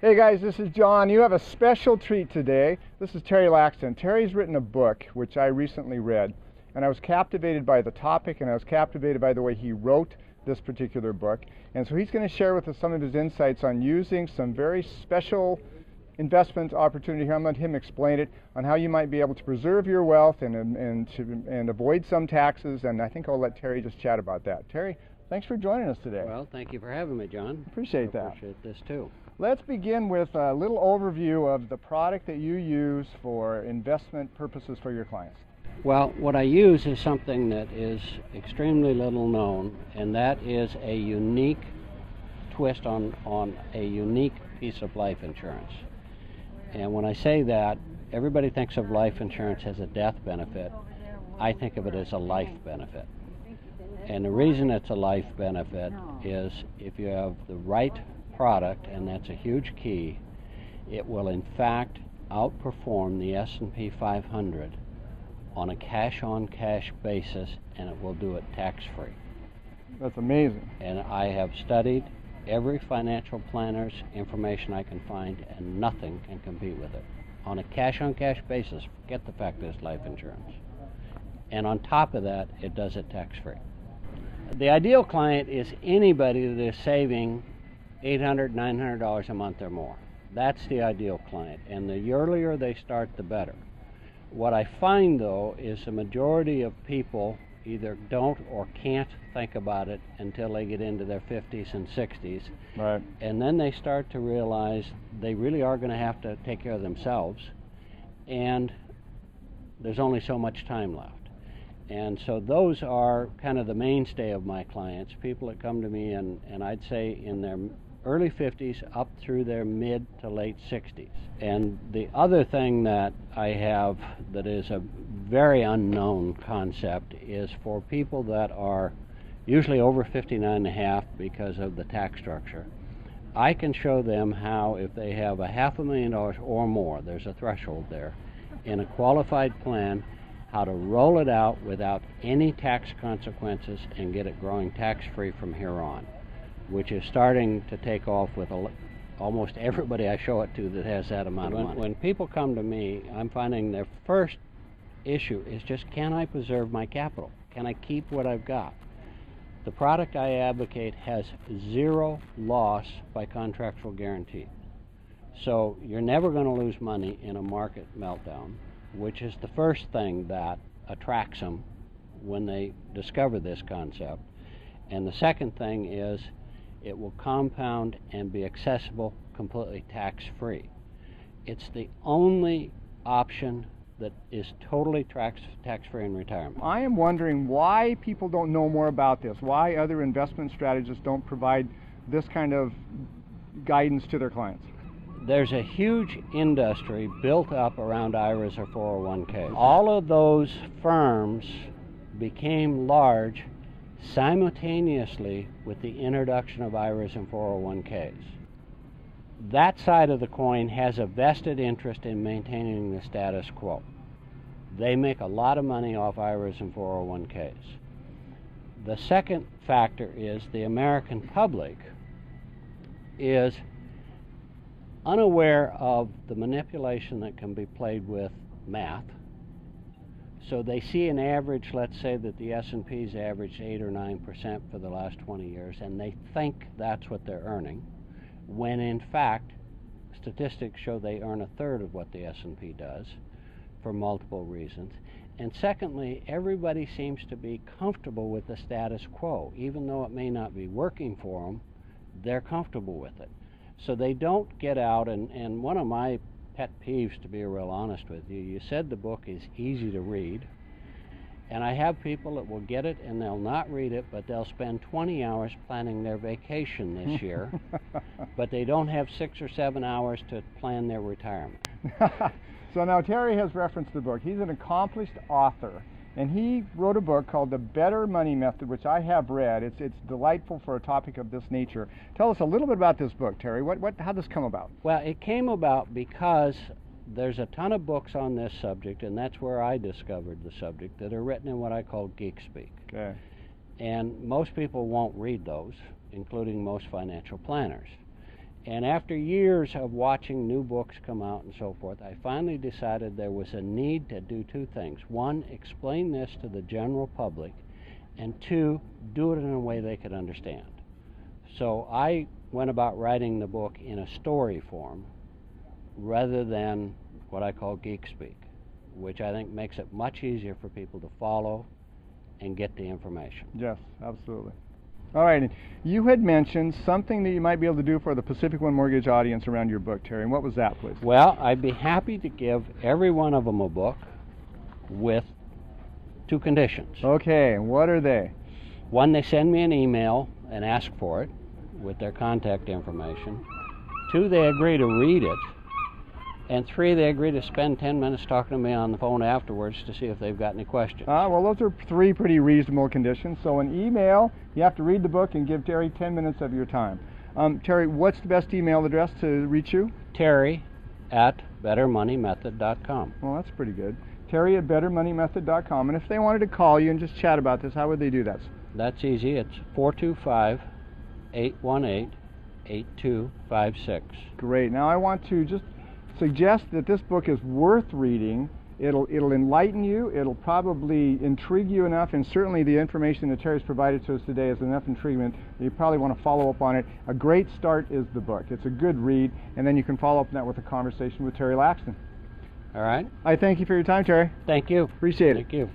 Hey guys, this is John. You have a special treat today. This is Terry Laxton. Terry's written a book which I recently read, and I was captivated by the topic, and I was captivated by the way he wrote this particular book. And so he's going to share with us some of his insights on using some very special investment opportunity here. I'm going to let him explain it on how you might be able to preserve your wealth and avoid some taxes, and I think I'll let Terry just chat about that. Terry, thanks for joining us today. Well, thank you for having me, John. Appreciate that. Appreciate this too. Let's begin with a little overview of the product that you use for investment purposes for your clients. Well, what I use is something that is extremely little known, and that is a unique twist on a unique piece of life insurance. And when I say that, everybody thinks of life insurance as a death benefit. I think of it as a life benefit. And the reason it's a life benefit is if you have the right product, and that's a huge key, it will in fact outperform the S&P 500 on a cash-on-cash basis, and it will do it tax-free. That's amazing. And I have studied every financial planner's information I can find, and nothing can compete with it. On a cash-on-cash basis, forget the fact that it's life insurance. And on top of that, it does it tax-free. The ideal client is anybody that is saving $800, $900 a month or more. That's the ideal client, and the earlier they start, the better. What I find, though, is the majority of people either don't or can't think about it until they get into their 50s and 60s. Right. And then they start to realize they really are going to have to take care of themselves, and there's only so much time left. And so those are kind of the mainstay of my clients, people that come to me and I'd say in their early 50s up through their mid to late 60s. And the other thing that I have that is a very unknown concept is for people that are usually over 59 and a half because of the tax structure. I can show them how, if they have $500,000 or more, there's a threshold there, in a qualified plan, how to roll it out without any tax consequences and get it growing tax-free from here on, which is starting to take off with almost everybody I show it to that has that amount of money. When people come to me, I'm finding their first issue is just, can I preserve my capital? Can I keep what I've got? The product I advocate has zero loss by contractual guarantee. So you're never going to lose money in a market meltdown, which is the first thing that attracts them when they discover this concept. And the second thing is it will compound and be accessible completely tax-free. It's the only option that is totally tax-free in retirement. I am wondering why people don't know more about this, why other investment strategists don't provide this kind of guidance to their clients. There's a huge industry built up around IRAs or 401ks. All of those firms became large simultaneously with the introduction of IRAs and 401ks. That side of the coin has a vested interest in maintaining the status quo. They make a lot of money off IRAs and 401ks. The second factor is the American public is unaware of the manipulation that can be played with math. So they see an average, let's say that the S&P's averaged 8 or 9% for the last 20 years, and they think that's what they're earning, when in fact statistics show they earn a third of what the S&P does for multiple reasons. And secondly, everybody seems to be comfortable with the status quo. Even though it may not be working for them, they're comfortable with it. So they don't get out, and one of my pet peeves, to be real honest with you, you said the book is easy to read, and I have people that will get it and they'll not read it, but they'll spend 20 hours planning their vacation this year, but they don't have 6 or 7 hours to plan their retirement. So now Terry has referenced the book. He's an accomplished author, and he wrote a book called The Better Money Method, which I have read. It's delightful for a topic of this nature. Tell us a little bit about this book, Terry. How did this come about? Well, it came about because there's a ton of books on this subject, and that's where I discovered the subject, that are written in what I call geek speak. Okay. And most people won't read those, including most financial planners. And after years of watching new books come out and so forth, I finally decided there was a need to do two things. One, explain this to the general public, and two, do it in a way they could understand. So I went about writing the book in a story form rather than what I call geek speak, which I think makes it much easier for people to follow and get the information. Yes, absolutely. All right, and you had mentioned something that you might be able to do for the Pacific One Mortgage audience around your book, Terry, and what was that, please? Well, I'd be happy to give every one of them a book with two conditions. Okay, and what are they? One, they send me an email and ask for it with their contact information. Two, they agree to read it. And three, they agree to spend 10 minutes talking to me on the phone afterwards to see if they've got any questions. Well, those are three pretty reasonable conditions. So an email, you have to read the book and give Terry 10 minutes of your time. Terry, what's the best email address to reach you? Terry@bettermoneymethod.com. Well, that's pretty good. Terry@bettermoneymethod.com. And if they wanted to call you and just chat about this, how would they do that? That's easy. It's 425-818-8256. Great. Now I want to just suggest that this book is worth reading. It'll enlighten you. It'll probably intrigue you enough, and certainly the information that Terry's provided to us today is enough intriguement that you probably want to follow up on it. A great start is the book. It's a good read, and then you can follow up on that with a conversation with Terry Laxton. All right. I thank you for your time, Terry. Thank you. Appreciate it. Thank you.